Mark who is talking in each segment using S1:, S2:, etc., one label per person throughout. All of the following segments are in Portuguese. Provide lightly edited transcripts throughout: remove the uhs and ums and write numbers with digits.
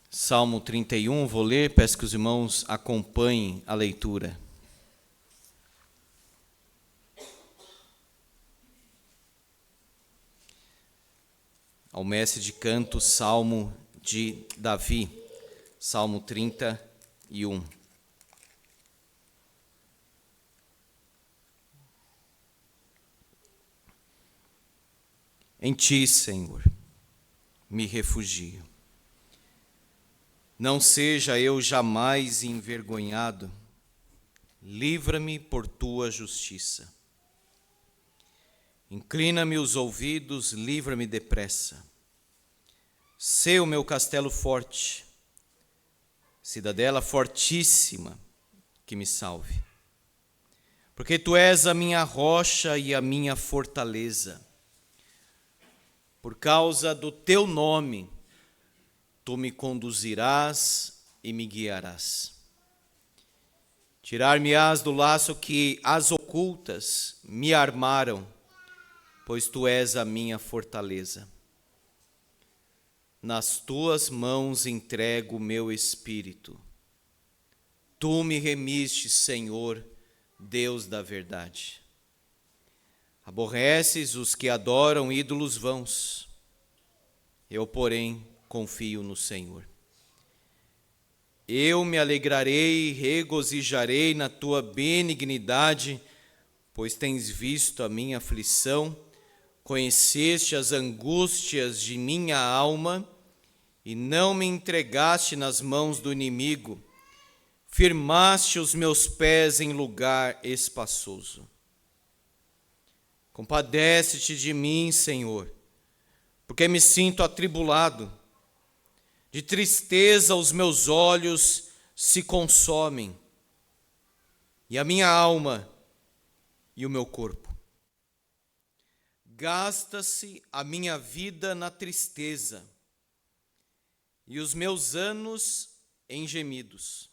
S1: Salmo 31, vou ler, peço que os irmãos acompanhem a leitura. Ao mestre de canto, Salmo de Davi, Salmo 31. Em ti, Senhor, me refugio. Não seja eu jamais envergonhado, livra-me por tua justiça. Inclina-me os ouvidos, livra-me depressa. Sê o meu castelo forte, cidadela fortíssima, que me salve. Porque tu és a minha rocha e a minha fortaleza. Por causa do teu nome, tu me conduzirás e me guiarás. Tirar-me-ás do laço que as ocultas me armaram, pois tu és a minha fortaleza. Nas tuas mãos entrego o meu espírito. Tu me remiste, Senhor, Deus da verdade. Aborreces os que adoram ídolos vãos. Eu, porém, confio no Senhor. Eu me alegrarei e regozijarei na tua benignidade, pois tens visto a minha aflição, conheceste as angústias de minha alma e não me entregaste nas mãos do inimigo, firmaste os meus pés em lugar espaçoso. Compadece-te de mim, Senhor, porque me sinto atribulado. De tristeza os meus olhos se consomem, e a minha alma e o meu corpo. Gasta-se a minha vida na tristeza, e os meus anos em gemidos.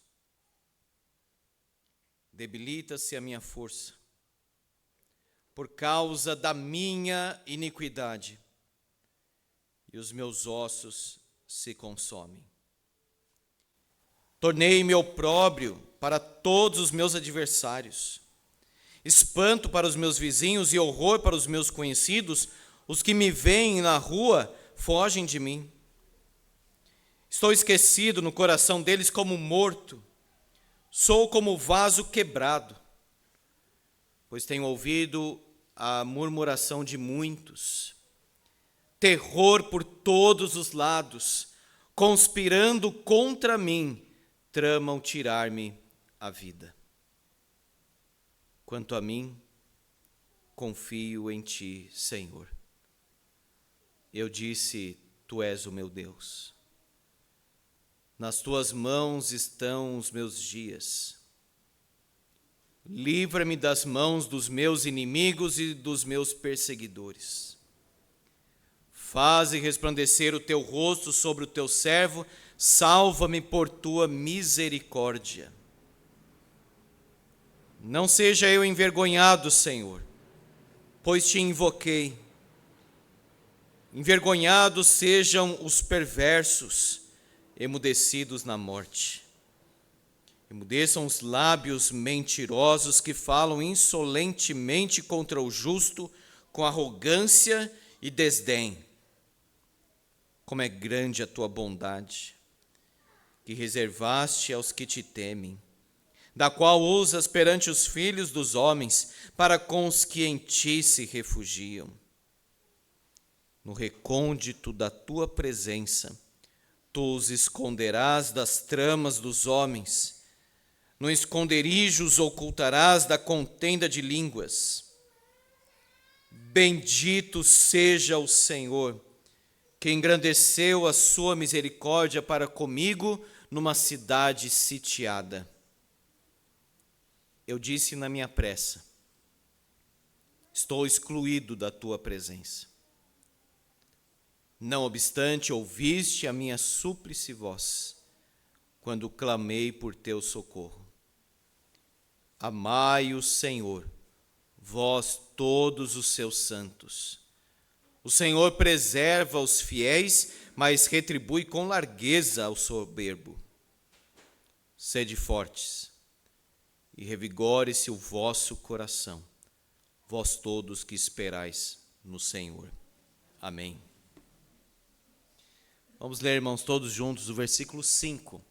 S1: Debilita-se a minha força, por causa da minha iniquidade, e os meus ossos se consomem. Tornei-me opróbrio para todos os meus adversários, espanto para os meus vizinhos e horror para os meus conhecidos. Os que me veem na rua fogem de mim. Estou esquecido no coração deles como morto, sou como vaso quebrado, pois tenho ouvido a murmuração de muitos. Terror por todos os lados, conspirando contra mim, tramam tirar-me a vida. Quanto a mim, confio em ti, Senhor. Eu disse, tu és o meu Deus. Nas tuas mãos estão os meus dias. Livra-me das mãos dos meus inimigos e dos meus perseguidores. Faze resplandecer o teu rosto sobre o teu servo, salva-me por tua misericórdia. Não seja eu envergonhado, Senhor, pois te invoquei. Envergonhados sejam os perversos, emudecidos na morte. Emudeçam os lábios mentirosos que falam insolentemente contra o justo, com arrogância e desdém. Como é grande a tua bondade, que reservaste aos que te temem, da qual usas perante os filhos dos homens, para com os que em ti se refugiam. No recôndito da tua presença, tu os esconderás das tramas dos homens, no esconderijo os ocultarás da contenda de línguas. Bendito seja o Senhor, que engrandeceu a sua misericórdia para comigo numa cidade sitiada. Eu disse na minha pressa, estou excluído da tua presença. Não obstante, ouviste a minha súplice voz, quando clamei por teu socorro. Amai o Senhor, vós todos os seus santos. O Senhor preserva os fiéis mas retribui com largueza ao soberbo. Sede fortes, e revigore-se o vosso coração, vós todos que esperais no Senhor. Amém. Vamos ler, irmãos, todos juntos o versículo 5.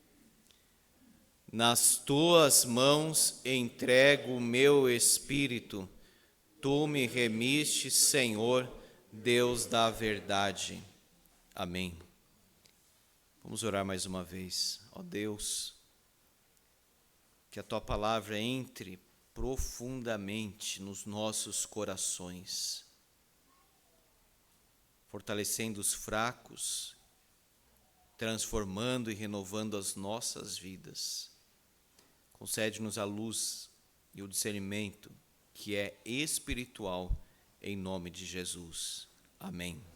S1: Nas tuas mãos entrego o meu espírito, tu me remiste, Senhor, Deus da verdade. Amém. Vamos orar mais uma vez. Ó Deus, que a tua palavra entre profundamente nos nossos corações, fortalecendo os fracos, transformando e renovando as nossas vidas. Concede-nos a luz e o discernimento que é espiritual, em nome de Jesus. Amém.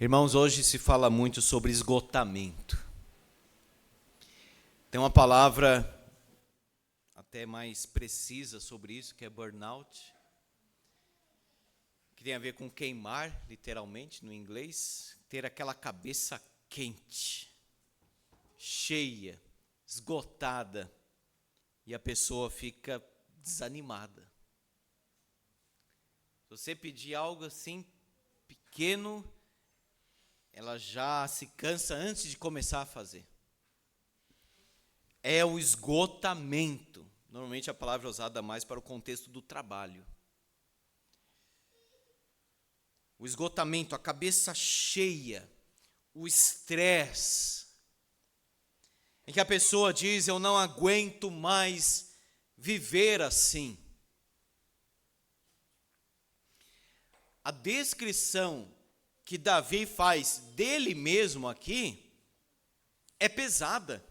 S1: Irmãos, hoje se fala muito sobre esgotamento. Tem uma palavra até mais precisa sobre isso, que é burnout, que tem a ver com queimar, literalmente, no inglês, ter aquela cabeça quente, cheia, esgotada, e a pessoa fica desanimada. Se você pedir algo assim, pequeno, ela já se cansa antes de começar a fazer. É o esgotamento. Normalmente a palavra é usada mais para o contexto do trabalho. O esgotamento, a cabeça cheia, o estresse, em que a pessoa diz: eu não aguento mais viver assim. A descrição que Davi faz dele mesmo aqui é pesada.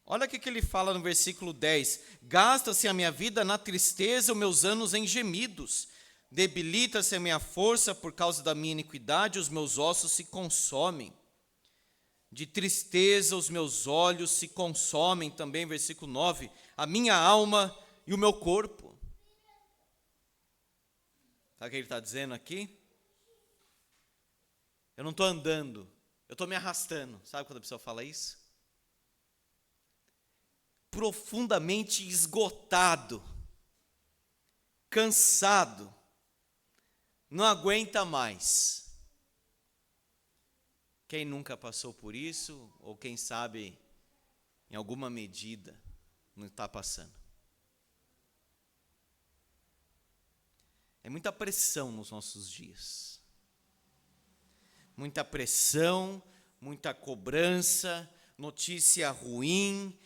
S1: Olha o que ele fala no versículo 10. Gasta-se a minha vida na tristeza, os meus anos em gemidos. Debilita-se a minha força por causa da minha iniquidade, os meus ossos se consomem. De tristeza os meus olhos se consomem, também versículo 9. A minha alma e o meu corpo. Sabe o que ele está dizendo aqui? Eu não estou andando, eu estou me arrastando. Sabe quando a pessoa fala isso? Profundamente esgotado, cansado, não aguenta mais. Quem nunca passou por isso, ou quem sabe, em alguma medida, não está passando. É muita pressão nos nossos dias. Muita pressão, muita cobrança, notícia ruim,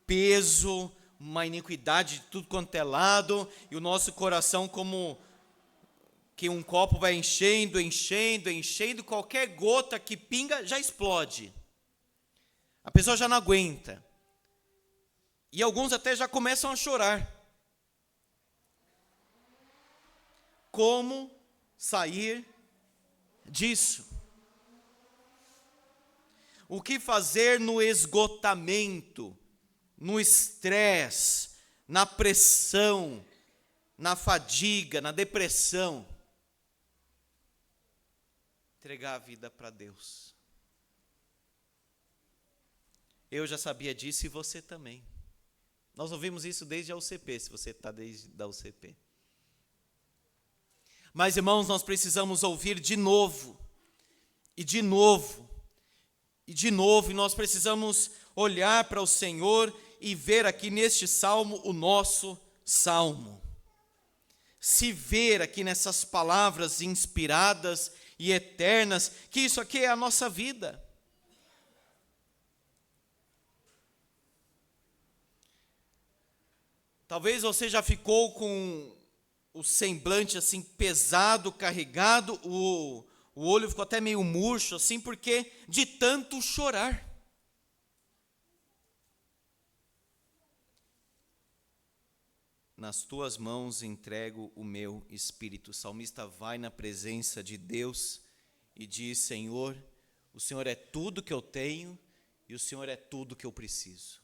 S1: peso, uma iniquidade de tudo quanto é lado, e o nosso coração como que um copo vai enchendo, enchendo, enchendo, qualquer gota que pinga já explode. A pessoa já não aguenta. E alguns até já começam a chorar. Como sair disso? O que fazer no esgotamento, no estresse, na pressão, na fadiga, na depressão? Entregar a vida para Deus. Eu já sabia disso e você também. Nós ouvimos isso desde a UCP, se você está desde a UCP. Mas, irmãos, nós precisamos ouvir de novo, e de novo, e de novo, e nós precisamos olhar para o Senhor e ver aqui neste salmo o nosso salmo. Se ver aqui nessas palavras inspiradas e eternas, que isso aqui é a nossa vida. Talvez você já ficou com o semblante assim pesado, carregado, o olho ficou até meio murcho, assim, porque de tanto chorar. Nas tuas mãos entrego o meu espírito. O salmista vai na presença de Deus e diz: Senhor, o Senhor é tudo que eu tenho e o Senhor é tudo que eu preciso.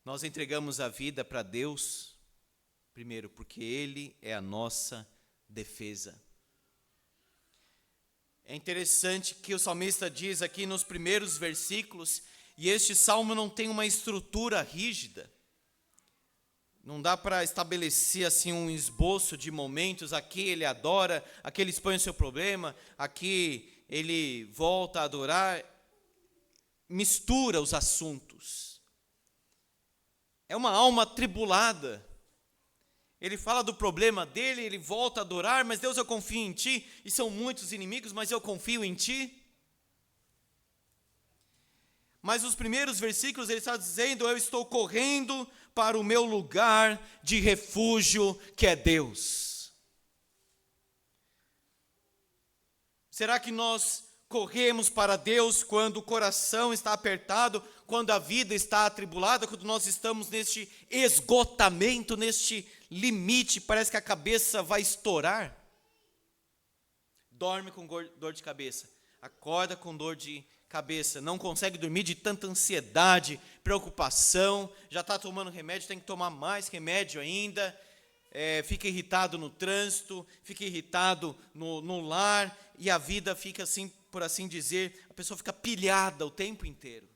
S1: Nós entregamos a vida para Deus, primeiro, porque Ele é a nossa defesa. É interessante que o salmista diz aqui nos primeiros versículos, e este salmo não tem uma estrutura rígida. Não dá para estabelecer assim um esboço de momentos, aqui ele adora, aqui ele expõe o seu problema, aqui ele volta a adorar, mistura os assuntos. É uma alma atribulada. Ele fala do problema dele, ele volta a adorar, mas Deus, eu confio em ti, e são muitos inimigos, mas eu confio em ti. Mas os primeiros versículos ele está dizendo, eu estou correndo para o meu lugar de refúgio, que é Deus. Será que nós corremos para Deus quando o coração está apertado, quando a vida está atribulada, quando nós estamos neste esgotamento, neste limite, parece que a cabeça vai estourar? Dorme com dor de cabeça, acorda com dor de cabeça, não consegue dormir de tanta ansiedade, preocupação, já está tomando remédio, tem que tomar mais remédio ainda, fica irritado no trânsito, fica irritado no lar, e a vida fica assim, por assim dizer, a pessoa fica pilhada o tempo inteiro.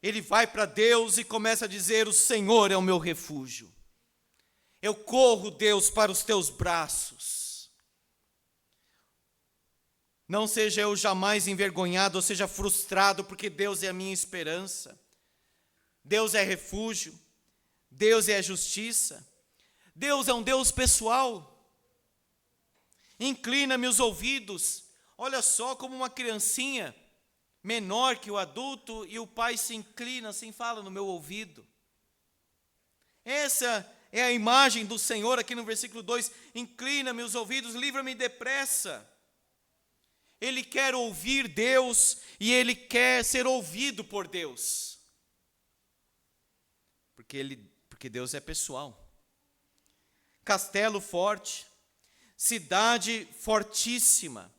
S1: Ele vai para Deus e começa a dizer, o Senhor é o meu refúgio. Eu corro, Deus, para os teus braços. Não seja eu jamais envergonhado, ou seja frustrado, porque Deus é a minha esperança. Deus é refúgio. Deus é a justiça. Deus é um Deus pessoal. Inclina-me os ouvidos. Olha só como uma criancinha menor que o adulto, e o pai se inclina, assim fala no meu ouvido. Essa é a imagem do Senhor aqui no versículo 2. Inclina-me os ouvidos, livra-me depressa. Ele quer ouvir Deus e ele quer ser ouvido por Deus. Porque Deus é pessoal. Castelo forte, cidade fortíssima,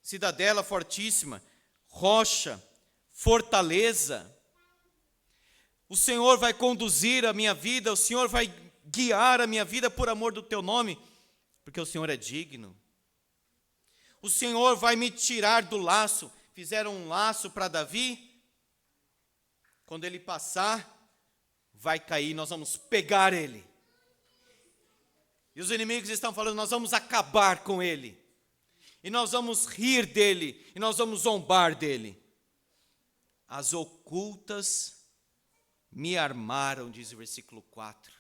S1: cidadela fortíssima, rocha, fortaleza. O Senhor vai conduzir a minha vida, o Senhor vai guiar a minha vida por amor do teu nome, porque o Senhor é digno. O Senhor vai me tirar do laço. Fizeram um laço para Davi. Quando ele passar, vai cair, nós vamos pegar ele. E os inimigos estão falando, nós vamos acabar com ele. E nós vamos rir dele, e nós vamos zombar dele. As ocultas me armaram, diz o versículo 4.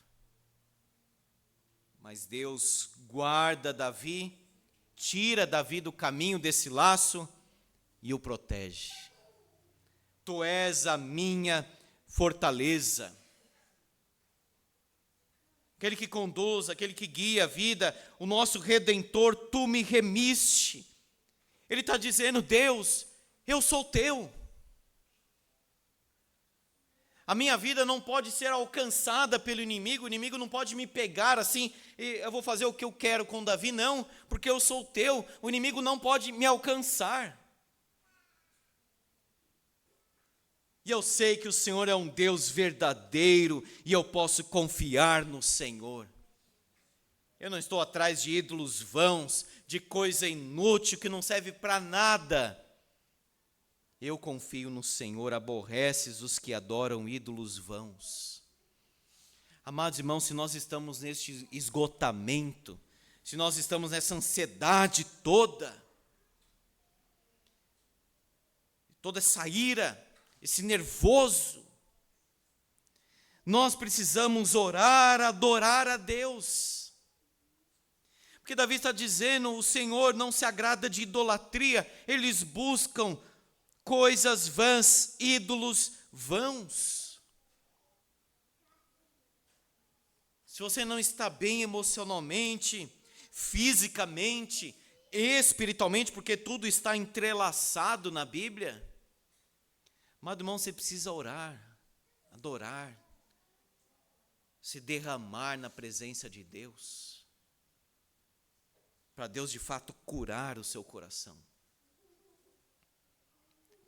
S1: Mas Deus guarda Davi, tira Davi do caminho desse laço e o protege. Tu és a minha fortaleza. Aquele que conduz, aquele que guia a vida, o nosso Redentor, tu me remiste. Ele está dizendo, Deus, eu sou teu. A minha vida não pode ser alcançada pelo inimigo, o inimigo não pode me pegar assim, e eu vou fazer o que eu quero com Davi, não, porque eu sou teu, o inimigo não pode me alcançar. E eu sei que o Senhor é um Deus verdadeiro, e eu posso confiar no Senhor. Eu não estou atrás de ídolos vãos, de coisa inútil que não serve para nada. Eu confio no Senhor, aborreces os que adoram ídolos vãos. Amados irmãos, se nós estamos neste esgotamento, se nós estamos nessa ansiedade toda essa ira, esse nervoso, nós precisamos orar, adorar a Deus. Porque Davi está dizendo, o Senhor não se agrada de idolatria, eles buscam coisas vãs, ídolos vãos. Se você não está bem emocionalmente, fisicamente, espiritualmente, porque tudo está entrelaçado na Bíblia, amado irmão, você precisa orar, adorar, se derramar na presença de Deus, para Deus de fato curar o seu coração.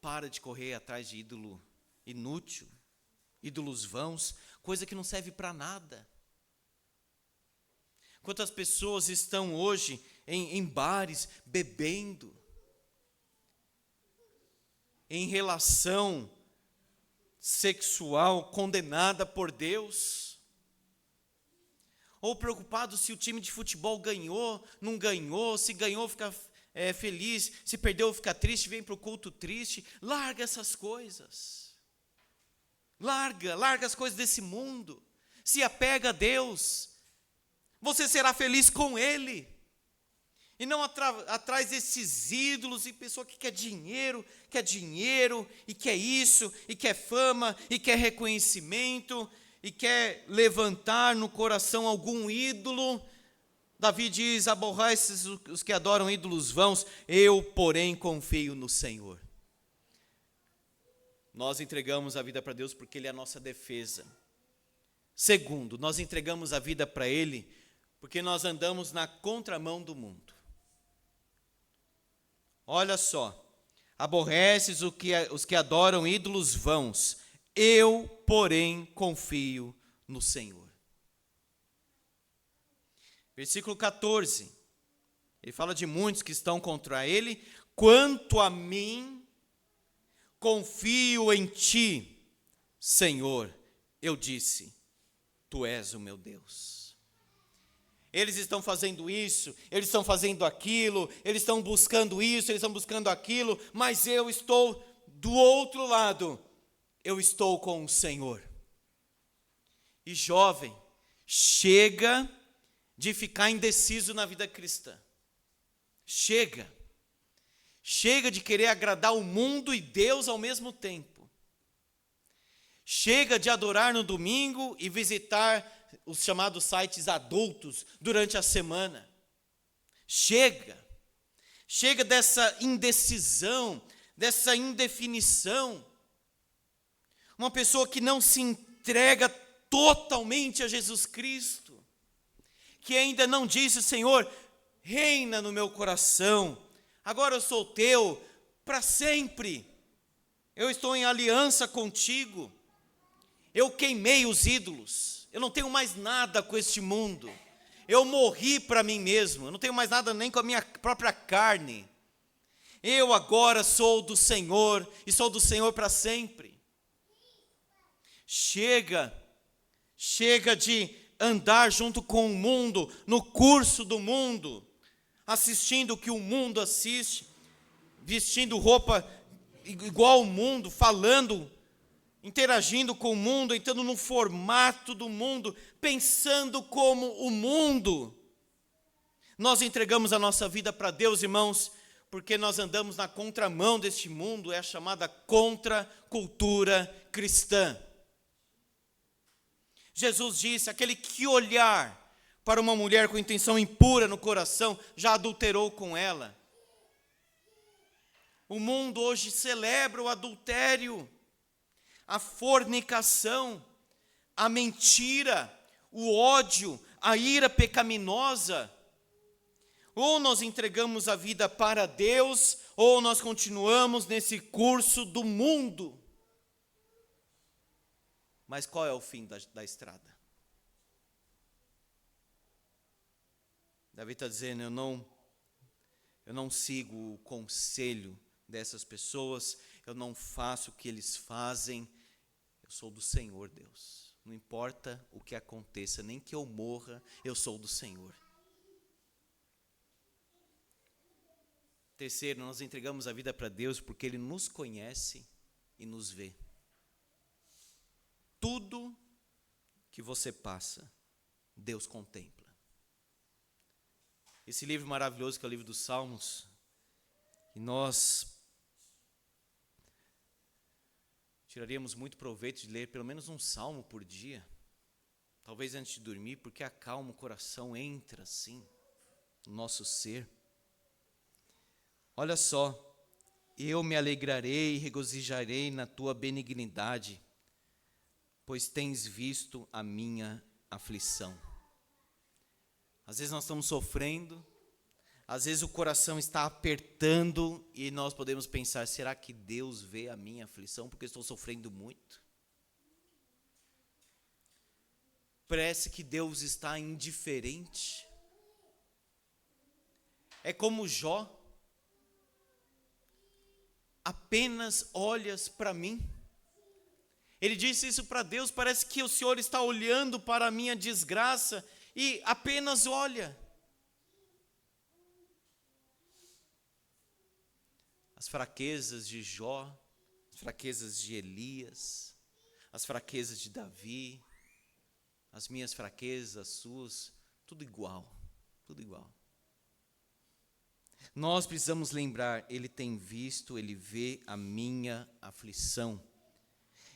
S1: Para de correr atrás de ídolo inútil, ídolos vãos, coisa que não serve para nada. Quantas pessoas estão hoje em bares bebendo, em relação sexual condenada por Deus, ou preocupado se o time de futebol ganhou, não ganhou, se ganhou fica feliz, se perdeu fica triste, vem para o culto triste. Larga essas coisas, larga as coisas desse mundo, se apega a Deus, você será feliz com Ele, e não atrás desses ídolos, e pessoa que quer dinheiro, e quer isso, e quer fama, e quer reconhecimento, e quer levantar no coração algum ídolo. Davi diz: aborrece os que adoram ídolos vãos, eu, porém, confio no Senhor. Nós entregamos a vida para Deus porque Ele é a nossa defesa. Segundo, nós entregamos a vida para Ele porque nós andamos na contramão do mundo. Olha só, aborreces os que adoram ídolos vãos, eu, porém, confio no Senhor. Versículo 14, ele fala de muitos que estão contra ele. Quanto a mim, confio em ti, Senhor, eu disse, tu és o meu Deus. Eles estão fazendo isso, eles estão fazendo aquilo, eles estão buscando isso, eles estão buscando aquilo, mas eu estou do outro lado, eu estou com o Senhor. E jovem, chega de ficar indeciso na vida cristã. Chega de querer agradar o mundo e Deus ao mesmo tempo. Chega de adorar no domingo e visitar os chamados sites adultos durante a semana. Chega dessa indecisão, dessa indefinição. Uma pessoa que não se entrega totalmente a Jesus Cristo, que ainda não disse: Senhor, reina no meu coração, agora eu sou teu para sempre, eu estou em aliança contigo, eu queimei os ídolos, eu não tenho mais nada com este mundo, eu morri para mim mesmo, eu não tenho mais nada nem com a minha própria carne, eu agora sou do Senhor e sou do Senhor para sempre. Chega de andar junto com o mundo, no curso do mundo, assistindo o que o mundo assiste, vestindo roupa igual ao mundo, falando, interagindo com o mundo, entrando no formato do mundo, pensando como o mundo. Nós entregamos a nossa vida para Deus, irmãos, porque nós andamos na contramão deste mundo, é a chamada contracultura cristã. Jesus disse: aquele que olhar para uma mulher com intenção impura no coração, já adulterou com ela. O mundo hoje celebra o adultério, a fornicação, a mentira, o ódio, a ira pecaminosa. Ou nós entregamos a vida para Deus, ou nós continuamos nesse curso do mundo. Mas qual é o fim da estrada? Davi está dizendo: eu não sigo o conselho dessas pessoas, eu não faço o que eles fazem, eu sou do Senhor, Deus. Não importa o que aconteça, nem que eu morra, eu sou do Senhor. Terceiro, nós entregamos a vida para Deus porque Ele nos conhece e nos vê. Tudo que você passa, Deus contempla. Esse livro maravilhoso que é o livro dos Salmos, e nós tiraríamos muito proveito de ler pelo menos um salmo por dia, talvez antes de dormir, porque acalma o coração, entra assim no nosso ser. Olha só: eu me alegrarei e regozijarei na tua benignidade, pois tens visto a minha aflição. Às vezes nós estamos sofrendo, Às vezes o coração está apertando e nós podemos pensar, será que Deus vê a minha aflição porque eu estou sofrendo muito? Parece que Deus está indiferente. É como Jó, apenas olhas para mim. Ele disse isso para Deus, parece que o Senhor está olhando para a minha desgraça e apenas olha. As fraquezas de Jó, as fraquezas de Elias, as fraquezas de Davi, as minhas fraquezas, as suas, tudo igual, tudo igual. Nós precisamos lembrar, Ele tem visto, Ele vê a minha aflição.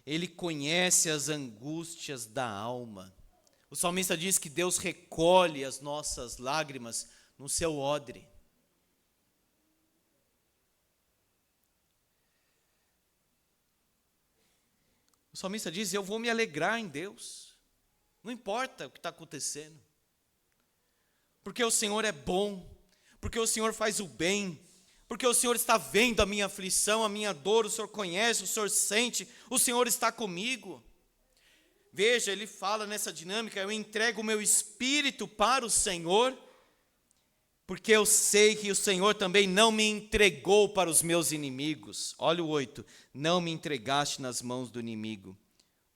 S1: Ele conhece as angústias da alma. O salmista diz que Deus recolhe as nossas lágrimas no seu odre. O salmista diz, eu vou me alegrar em Deus. Não importa o que está acontecendo. Porque o Senhor é bom. Porque o Senhor faz o bem. Porque o Senhor está vendo a minha aflição, a minha dor. O Senhor conhece, o Senhor sente. O Senhor está comigo. Veja, ele fala nessa dinâmica, eu entrego o meu espírito para o Senhor, porque eu sei que o Senhor também não me entregou para os meus inimigos. Olha o 8, não me entregaste nas mãos do inimigo,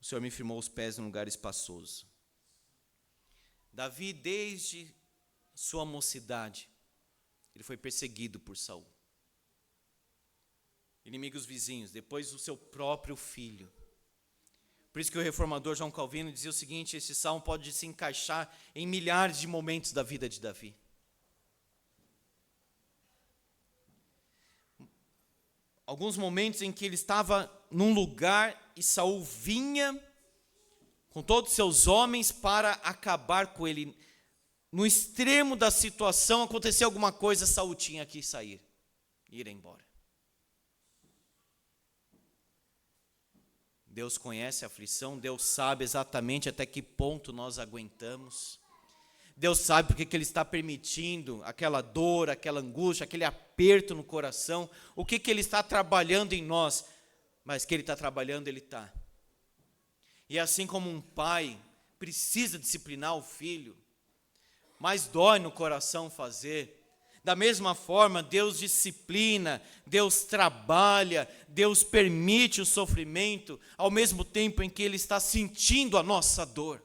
S1: o Senhor me firmou os pés num lugar espaçoso. Davi, desde sua mocidade, ele foi perseguido por Saul. Inimigos vizinhos, depois o seu próprio filho. Por isso que o reformador João Calvino dizia o seguinte, esse salmo pode se encaixar em milhares de momentos da vida de Davi. Alguns momentos em que ele estava num lugar e Saul vinha com todos os seus homens para acabar com ele. No extremo da situação, acontecia alguma coisa, Saul tinha que sair, ir embora. Deus conhece a aflição, Deus sabe exatamente até que ponto nós aguentamos. Deus sabe porque que Ele está permitindo aquela dor, aquela angústia, aquele aperto no coração, o que Ele está trabalhando em nós, mas que Ele está trabalhando, Ele está. E assim como um pai precisa disciplinar o filho, mas dói no coração fazer, da mesma forma Deus disciplina, Deus trabalha, Deus permite o sofrimento, ao mesmo tempo em que Ele está sentindo a nossa dor.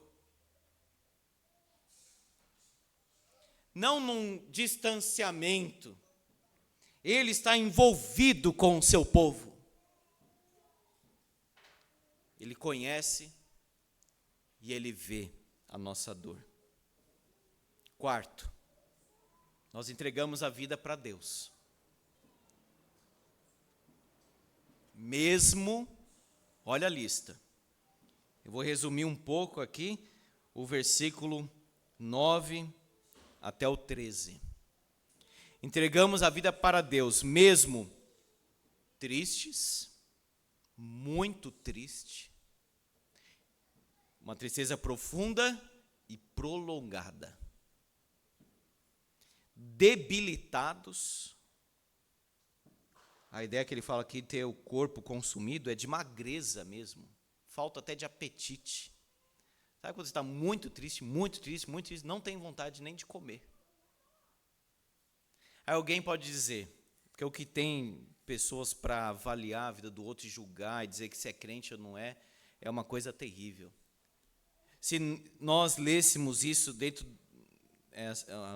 S1: Não num distanciamento, Ele está envolvido com o seu povo. Ele conhece e Ele vê a nossa dor. Quarto, nós entregamos a vida para Deus. Mesmo, olha a lista, eu vou resumir um pouco aqui, o versículo 9 até o 13. Entregamos a vida para Deus, mesmo tristes, muito triste, uma tristeza profunda e prolongada, debilitados. A ideia que ele fala aqui, ter o corpo consumido, é de magreza mesmo, falta até de apetite. Sabe quando você está muito triste, não tem vontade nem de comer. Aí alguém pode dizer, porque o que tem pessoas para avaliar a vida do outro e julgar e dizer que se é crente ou não é uma coisa terrível. Se nós lêssemos isso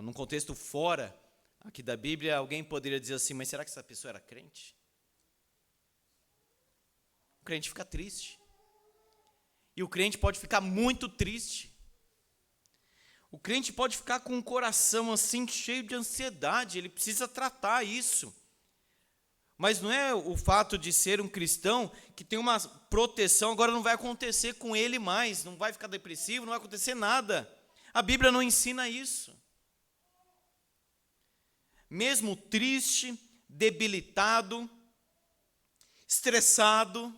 S1: num contexto fora aqui da Bíblia, alguém poderia dizer assim, mas será que essa pessoa era crente? O crente fica triste. E o crente pode ficar muito triste. O crente pode ficar com o coração assim cheio de ansiedade, ele precisa tratar isso. Mas não é o fato de ser um cristão que tem uma proteção, agora não vai acontecer com ele mais, não vai ficar depressivo, não vai acontecer nada. A Bíblia não ensina isso. Mesmo triste, debilitado, estressado,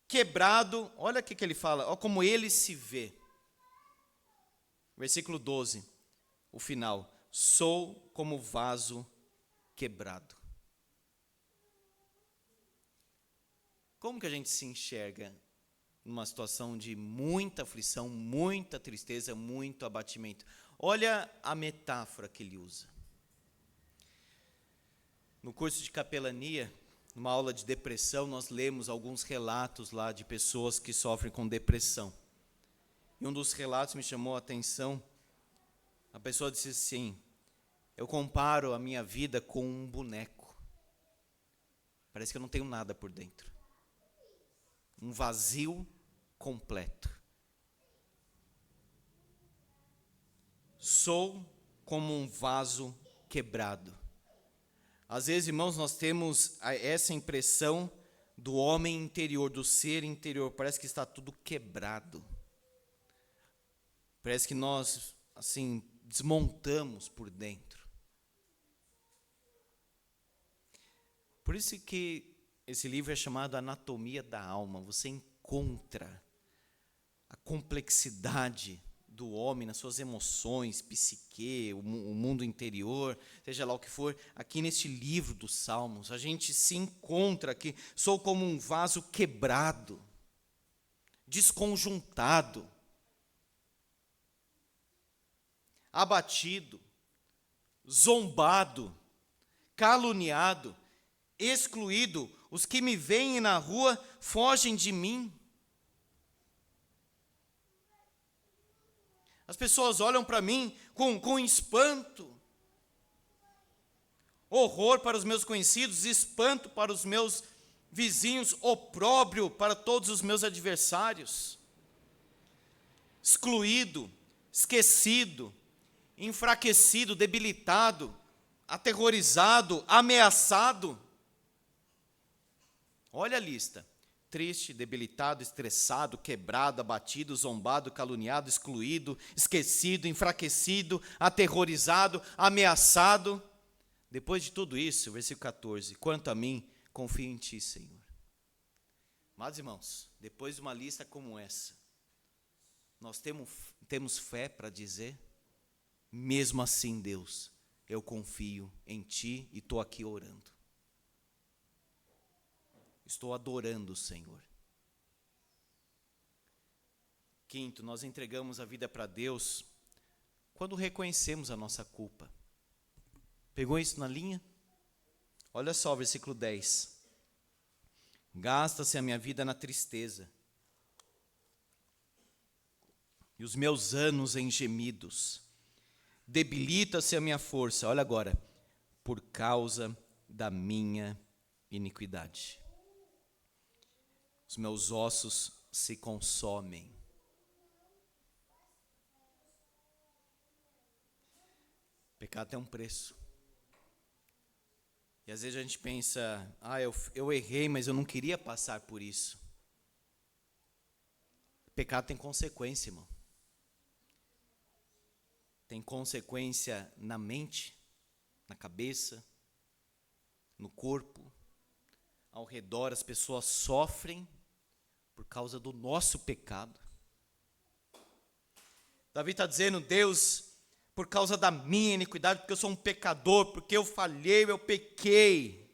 S1: quebrado, olha o que ele fala, olha como ele se vê. Versículo 12, o final. sou como vaso quebrado. Como que a gente se enxerga numa situação de muita aflição, muita tristeza, muito abatimento? Olha a metáfora que ele usa. No curso de capelania, numa aula de depressão, nós lemos alguns relatos lá de pessoas que sofrem com depressão. E um dos relatos me chamou a atenção. A pessoa disse assim: eu comparo a minha vida com um boneco. Parece que eu não tenho nada por dentro. Um vazio completo. Sou como um vaso quebrado. Às vezes, irmãos, nós temos essa impressão do homem interior, do ser interior. Parece que está tudo quebrado. Parece que nós, assim, desmontamos por dentro. Por isso que esse livro é chamado Anatomia da Alma. Você encontra a complexidade do homem nas suas emoções, psique, o mundo interior, seja lá o que for. Aqui neste livro dos Salmos, a gente se encontra aqui. Sou como um vaso quebrado, desconjuntado, abatido, zombado, caluniado, excluído. Os que me veem na rua fogem de mim. As pessoas olham para mim com espanto. Horror para os meus conhecidos, espanto para os meus vizinhos, opróbrio para todos os meus adversários. Excluído, esquecido, enfraquecido, debilitado, aterrorizado, ameaçado. Olha a lista: triste, debilitado, estressado, quebrado, abatido, zombado, caluniado, excluído, esquecido, enfraquecido, aterrorizado, ameaçado. Depois de tudo isso, versículo 14: quanto a mim, confio em ti, Senhor. Mas, irmãos, depois de uma lista como essa, nós temos fé para dizer: mesmo assim, Deus, eu confio em ti e estou aqui orando. Estou adorando o Senhor. Quinto, nós entregamos a vida para Deus quando reconhecemos a nossa culpa. Pegou isso na linha? Olha só o versículo 10. Gasta-se a minha vida na tristeza, e os meus anos em gemidos. Debilita-se a minha força, olha agora, por causa da minha iniquidade. Os meus ossos se consomem. O pecado tem um preço. E às vezes a gente pensa: eu errei, mas eu não queria passar por isso. O pecado tem consequência, irmão. Tem consequência na mente, na cabeça, no corpo. Ao redor as pessoas sofrem por causa do nosso pecado. Davi está dizendo: Deus, por causa da minha iniquidade, porque eu sou um pecador, porque eu falhei, eu pequei.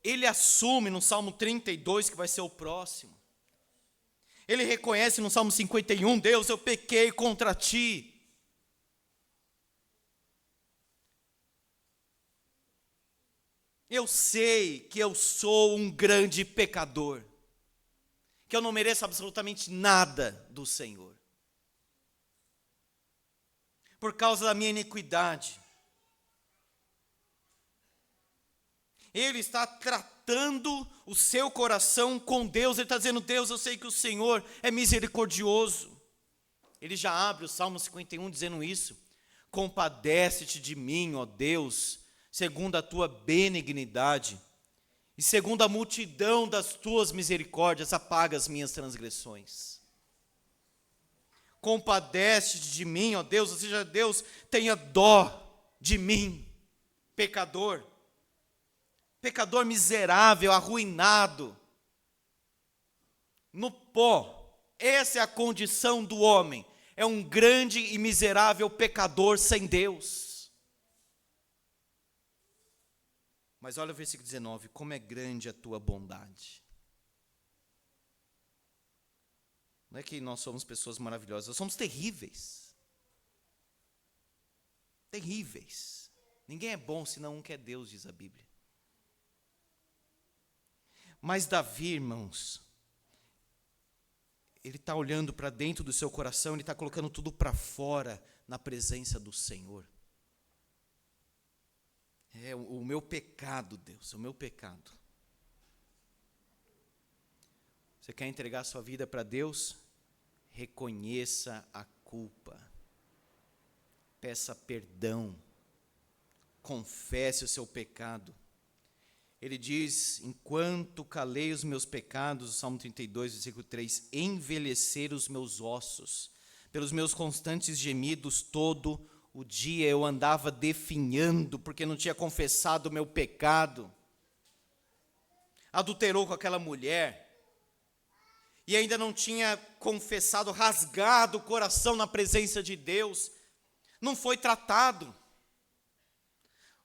S1: Ele assume no Salmo 32, que vai ser o próximo. Ele reconhece no Salmo 51, Deus, eu pequei contra ti. Eu sei que eu sou um grande pecador, que eu não mereço absolutamente nada do Senhor. Por causa da minha iniquidade. Ele está tratando o seu coração com Deus. Ele está dizendo: Deus, eu sei que o Senhor é misericordioso. Ele já abre o Salmo 51 dizendo isso: compadece-te de mim, ó Deus, segundo a tua benignidade, e segundo a multidão das tuas misericórdias, apaga as minhas transgressões. Compadece-te de mim, ó Deus, ou seja, Deus, tenha dó de mim, pecador miserável, arruinado, no pó. Essa é a condição do homem, é um grande e miserável pecador sem Deus. Mas olha o versículo 19, como é grande a tua bondade. Não é que nós somos pessoas maravilhosas, nós somos terríveis. Terríveis. Ninguém é bom senão um que é Deus, diz a Bíblia. Mas Davi, irmãos, ele está olhando para dentro do seu coração, ele está colocando tudo para fora na presença do Senhor. É o meu pecado, Deus, o meu pecado. Você quer entregar a sua vida para Deus? Reconheça a culpa. Peça perdão. Confesse o seu pecado. Ele diz, enquanto calei os meus pecados, o Salmo 32, versículo 3, envelheceram os meus ossos, pelos meus constantes gemidos todo o dia eu andava definhando, porque não tinha confessado o meu pecado. Adulterou com aquela mulher, e ainda não tinha confessado, rasgado o coração na presença de Deus, não foi tratado.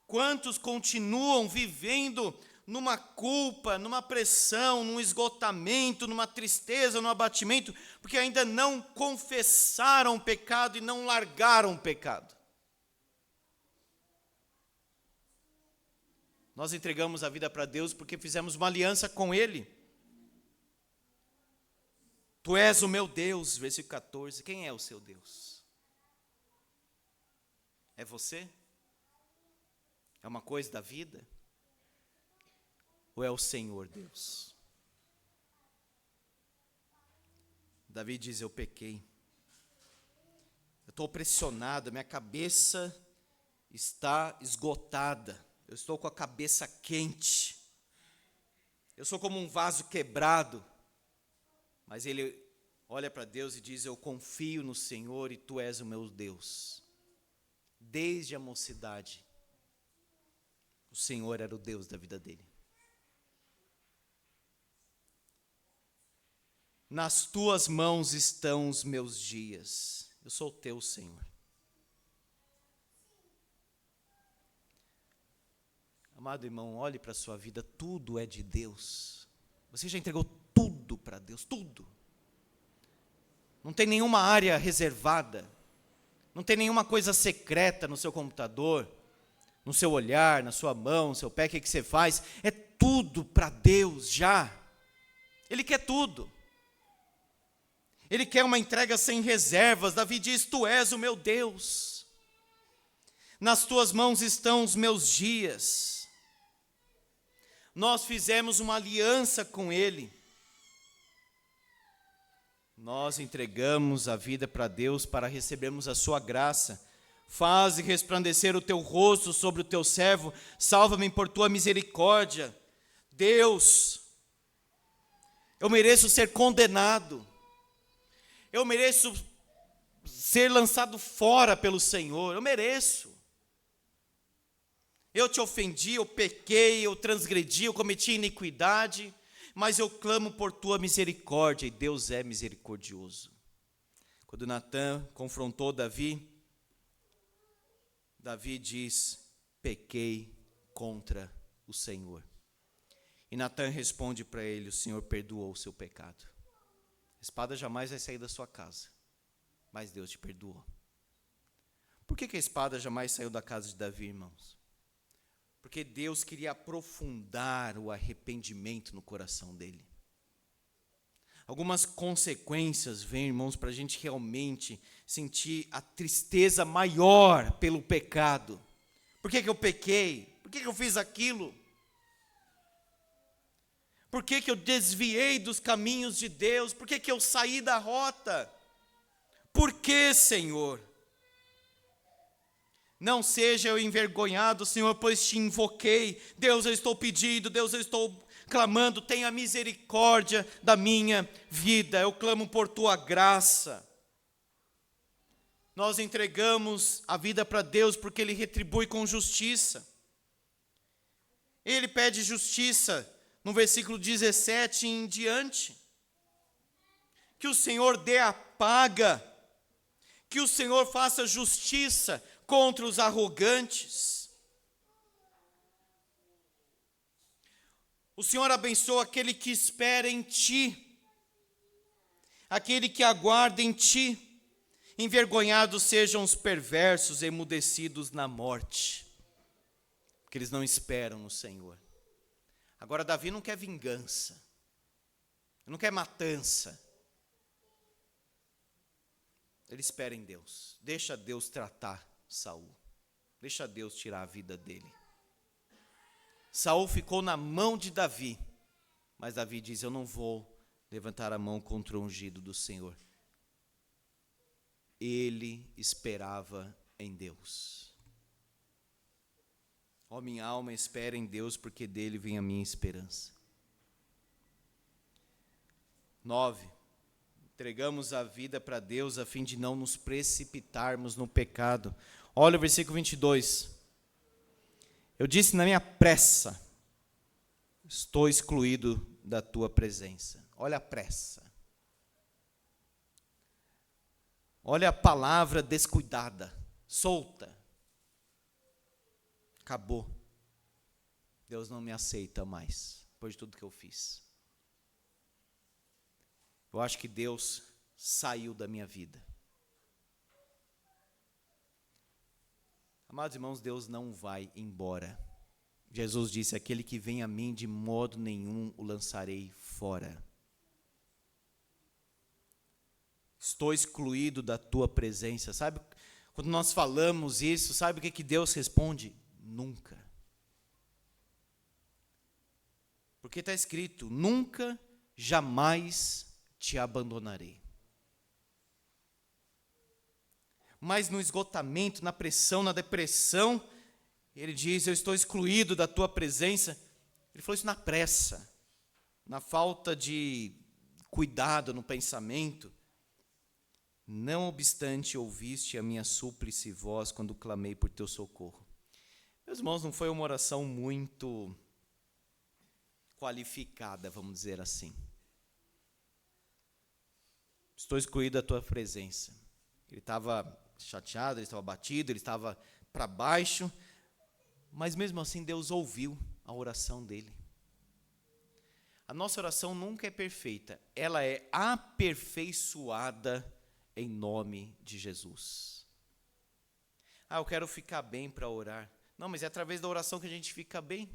S1: Quantos continuam vivendo numa culpa, numa pressão, num esgotamento, numa tristeza, num abatimento, porque ainda não confessaram o pecado e não largaram o pecado. Nós entregamos a vida para Deus porque fizemos uma aliança com Ele. Tu és o meu Deus, versículo 14. Quem é o seu Deus? É você? É uma coisa da vida? Ou é o Senhor Deus? Davi diz, eu pequei. Eu estou pressionado, minha cabeça está esgotada. Eu estou com a cabeça quente. Eu sou como um vaso quebrado. Mas ele olha para Deus e diz, eu confio no Senhor e Tu és o meu Deus. Desde a mocidade, o Senhor era o Deus da vida dele. Nas Tuas mãos estão os meus dias. Eu sou Teu, Senhor. Amado irmão, olhe para a sua vida, tudo é de Deus. Você já entregou tudo para Deus, tudo. Não tem nenhuma área reservada. Não tem nenhuma coisa secreta no seu computador, no seu olhar, na sua mão, no seu pé, o que você faz? É tudo para Deus já. Ele quer tudo. Ele quer uma entrega sem reservas. Davi diz, Tu és o meu Deus. Nas Tuas mãos estão os meus dias. Nós fizemos uma aliança com Ele. Nós entregamos a vida para Deus para recebermos a sua graça. Faze resplandecer o Teu rosto sobre o Teu servo, salva-me por Tua misericórdia. Deus, eu mereço ser condenado. Eu mereço ser lançado fora pelo Senhor, eu mereço. Eu Te ofendi, eu pequei, eu transgredi, eu cometi iniquidade, mas eu clamo por Tua misericórdia, e Deus é misericordioso. Quando Natã confrontou Davi, Davi diz, pequei contra o Senhor. E Natã responde para ele, o Senhor perdoou o seu pecado. A espada jamais vai sair da sua casa, mas Deus te perdoou. Por que a espada jamais saiu da casa de Davi, irmãos? Porque Deus queria aprofundar o arrependimento no coração dele. Algumas consequências vêm, irmãos, para a gente realmente sentir a tristeza maior pelo pecado. Por que eu pequei? Por que eu fiz aquilo? Por que eu desviei dos caminhos de Deus? Por que eu saí da rota? Por que, Senhor? Não seja eu envergonhado, Senhor, pois Te invoquei. Deus, eu estou pedindo, Deus, eu estou clamando, tenha misericórdia da minha vida. Eu clamo por Tua graça. Nós entregamos a vida para Deus porque Ele retribui com justiça. Ele pede justiça no versículo 17 em diante. Que o Senhor dê a paga. que o Senhor faça justiça contra os arrogantes. O Senhor abençoa aquele que espera em Ti, aquele que aguarda em Ti. Envergonhados sejam os perversos, emudecidos na morte, porque eles não esperam no Senhor. Agora, Davi não quer vingança, não quer matança. Ele espera em Deus. Deixa Deus tratar Saul. Deixa Deus tirar a vida dele. Saul ficou na mão de Davi, mas Davi diz: eu não vou levantar a mão contra o ungido do Senhor. Ele esperava em Deus. Ó, minha alma espera em Deus, porque dele vem a minha esperança. 9. Entregamos a vida para Deus a fim de não nos precipitarmos no pecado. Olha o versículo 22. Eu disse na minha pressa, estou excluído da tua presença. Olha a pressa. Olha a palavra descuidada, solta. Acabou. Deus não me aceita mais, depois de tudo que eu fiz. Eu acho que Deus saiu da minha vida. Amados irmãos, Deus não vai embora. Jesus disse: aquele que vem a mim, de modo nenhum o lançarei fora. Estou excluído da tua presença. Sabe, quando nós falamos isso, sabe o que Deus responde? Nunca. Porque está escrito: nunca, jamais te abandonarei. Mas no esgotamento, na pressão, na depressão, ele diz: eu estou excluído da tua presença. Ele falou isso na pressa, na falta de cuidado no pensamento. Não obstante, ouviste a minha súplice voz quando clamei por teu socorro. Meus irmãos, não foi uma oração muito qualificada, vamos dizer assim. Estou excluído da tua presença. Ele estava chateado, ele estava abatido, ele estava para baixo, mas mesmo assim Deus ouviu a oração dele. A nossa oração nunca é perfeita, ela é aperfeiçoada em nome de Jesus. Eu quero ficar bem para orar. Não, mas é através da oração que a gente fica bem.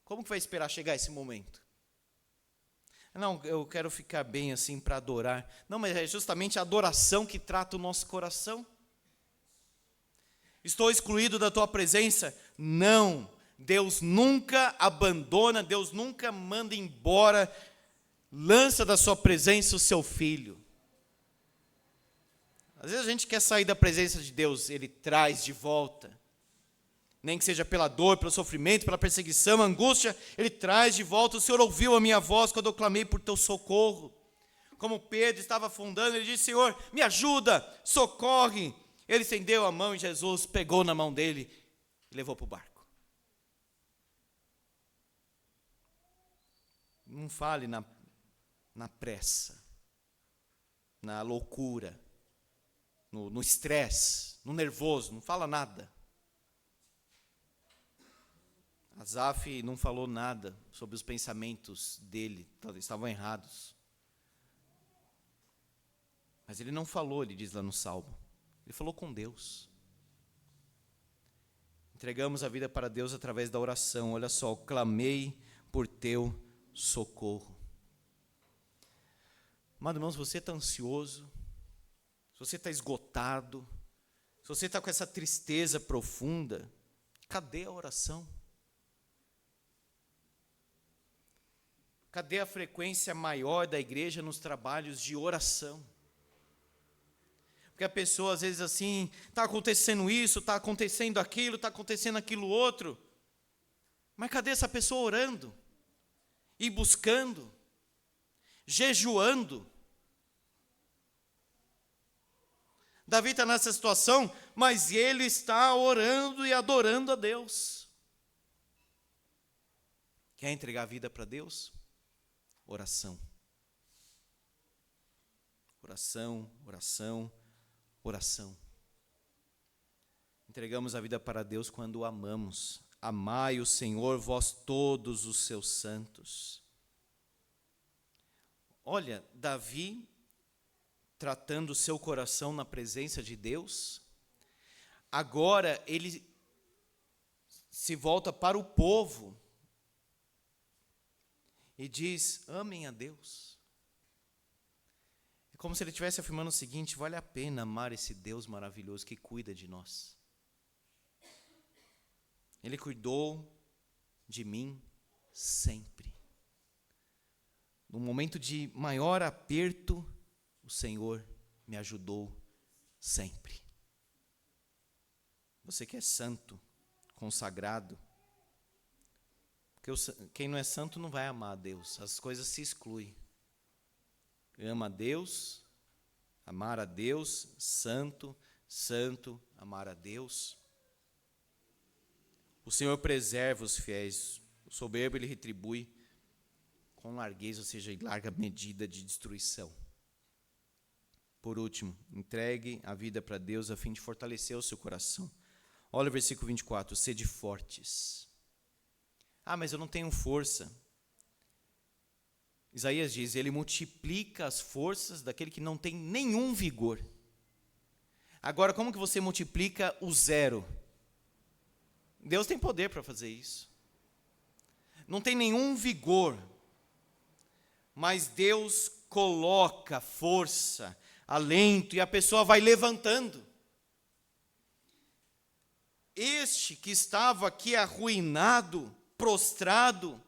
S1: Como que vai esperar chegar esse momento? Não, eu quero ficar bem assim para adorar. Não, mas é justamente a adoração que trata o nosso coração. Estou excluído da tua presença? Não, Deus nunca abandona, Deus nunca manda embora, lança da sua presença o seu filho. Às vezes a gente quer sair da presença de Deus, Ele traz de volta. Nem que seja pela dor, pelo sofrimento, pela perseguição, angústia, Ele traz de volta. O Senhor ouviu a minha voz quando eu clamei por teu socorro. Como Pedro estava afundando, ele disse: Senhor, me ajuda, socorre. Ele estendeu a mão e Jesus pegou na mão dele e levou para o barco. Não fale na pressa, na loucura, no estresse, no nervoso, não fala nada. Asaf não falou nada sobre os pensamentos dele, estavam errados. Mas ele não falou, ele diz lá no Salmo. Ele falou com Deus. Entregamos a vida para Deus através da oração. Olha só, clamei por teu socorro. Amado irmão, se você está ansioso, se você está esgotado, se você está com essa tristeza profunda, cadê a oração? Cadê a frequência maior da igreja nos trabalhos de oração? Porque a pessoa às vezes assim, está acontecendo isso, está acontecendo aquilo outro. Mas cadê essa pessoa orando? E buscando? Jejuando? Davi está nessa situação, mas ele está orando e adorando a Deus. Quer entregar a vida para Deus? Oração. Oração, oração, oração. Entregamos a vida para Deus quando o amamos. Amai o Senhor, vós todos os seus santos. Olha, Davi, tratando o seu coração na presença de Deus, agora ele se volta para o povo e diz: amem a Deus. É como se ele estivesse afirmando o seguinte: vale a pena amar esse Deus maravilhoso que cuida de nós. Ele cuidou de mim sempre. No momento de maior aperto, o Senhor me ajudou sempre. Você que é santo, consagrado, porque quem não é santo não vai amar a Deus, as coisas se excluem. Ama a Deus, amar a Deus, santo, santo, amar a Deus. O Senhor preserva os fiéis, o soberbo ele retribui com largueza, ou seja, em larga medida de destruição. Por último, entregue a vida para Deus a fim de fortalecer o seu coração. Olha o versículo 24, sede fortes. Mas eu não tenho força. Isaías diz, ele multiplica as forças daquele que não tem nenhum vigor. Agora, como que você multiplica o zero? Deus tem poder para fazer isso. Não tem nenhum vigor, mas Deus coloca força, alento, e a pessoa vai levantando. Este que estava aqui arruinado, prostrado,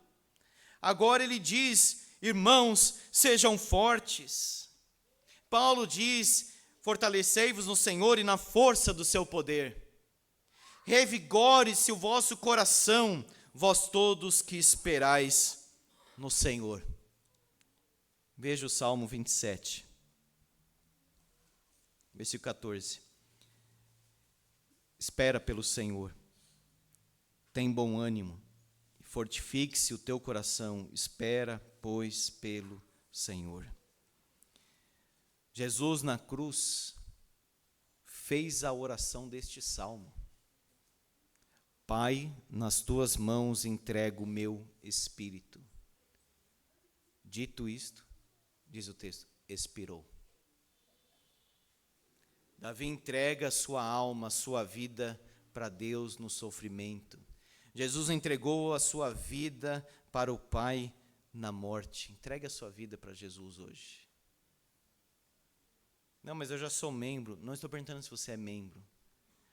S1: agora ele diz, irmãos, sejam fortes. Paulo diz, fortalecei-vos no Senhor e na força do seu poder. Revigore-se o vosso coração, vós todos que esperais no Senhor. Veja o Salmo 27, versículo 14. Espera pelo Senhor, tem bom ânimo, fortifique-se o teu coração, espera, pois, pelo Senhor. Jesus na cruz fez a oração deste salmo. Pai, nas tuas mãos entrego o meu espírito. Dito isto, diz o texto, expirou. Davi entrega a sua alma, a sua vida para Deus no sofrimento. Jesus entregou a sua vida para o Pai na morte. Entregue a sua vida para Jesus hoje. Não, mas eu já sou membro. Não estou perguntando se você é membro.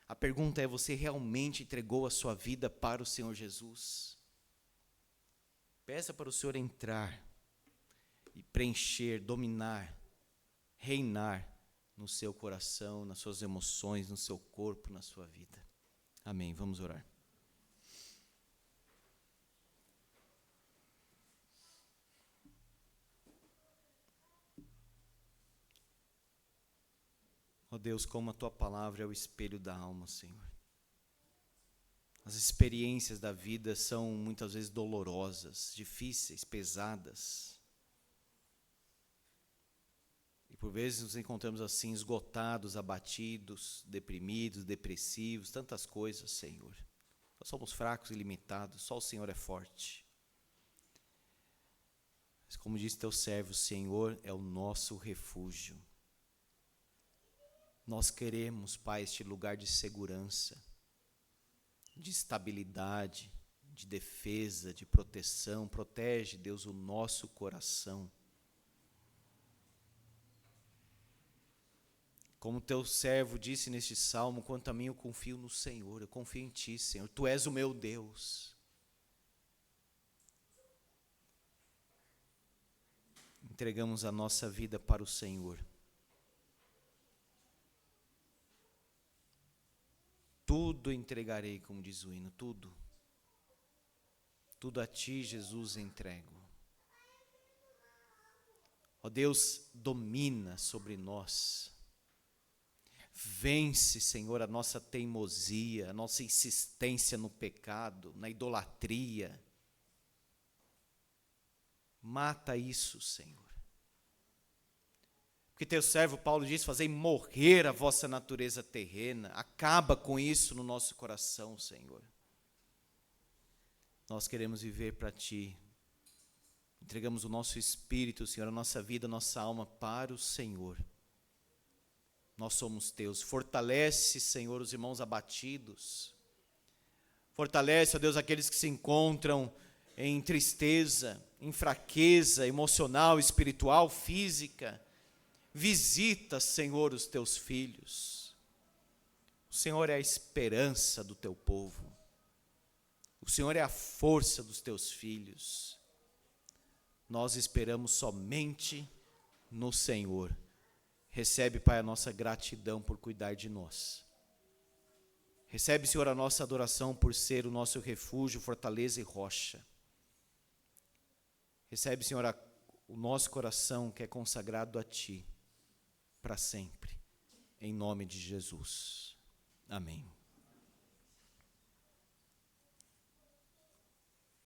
S1: A pergunta é, você realmente entregou a sua vida para o Senhor Jesus? Peça para o Senhor entrar e preencher, dominar, reinar no seu coração, nas suas emoções, no seu corpo, na sua vida. Amém. Vamos orar. Ó Deus, como a Tua palavra é o espelho da alma, Senhor. As experiências da vida são muitas vezes dolorosas, difíceis, pesadas. E por vezes nos encontramos assim, esgotados, abatidos, deprimidos, depressivos, tantas coisas, Senhor. Nós somos fracos e limitados, só o Senhor é forte. Mas como diz Teu servo, o Senhor é o nosso refúgio. Nós queremos, Pai, este lugar de segurança, de estabilidade, de defesa, de proteção. Protege, Deus, o nosso coração. Como Teu servo disse neste salmo, quanto a mim eu confio no Senhor, eu confio em Ti, Senhor. Tu és o meu Deus. Entregamos a nossa vida para o Senhor. Tudo entregarei, como diz o hino, tudo. Tudo a Ti, Jesus, entrego. Ó Deus, domina sobre nós. Vence, Senhor, a nossa teimosia, a nossa insistência no pecado, na idolatria. Mata isso, Senhor. Porque teu servo Paulo diz, fazei morrer a vossa natureza terrena. Acaba com isso no nosso coração, Senhor. Nós queremos viver para Ti. Entregamos o nosso espírito, Senhor, a nossa vida, a nossa alma para o Senhor. Nós somos Teus. Fortalece, Senhor, os irmãos abatidos. Fortalece, ó Deus, aqueles que se encontram em tristeza, em fraqueza emocional, espiritual, física. Visita, Senhor, os Teus filhos. O Senhor é a esperança do Teu povo. O Senhor é a força dos Teus filhos. Nós esperamos somente no Senhor. Recebe, Pai, a nossa gratidão por cuidar de nós. Recebe, Senhor, a nossa adoração por ser o nosso refúgio, fortaleza e rocha. Recebe, Senhor, o nosso coração que é consagrado a Ti, para sempre. Em nome de Jesus. Amém.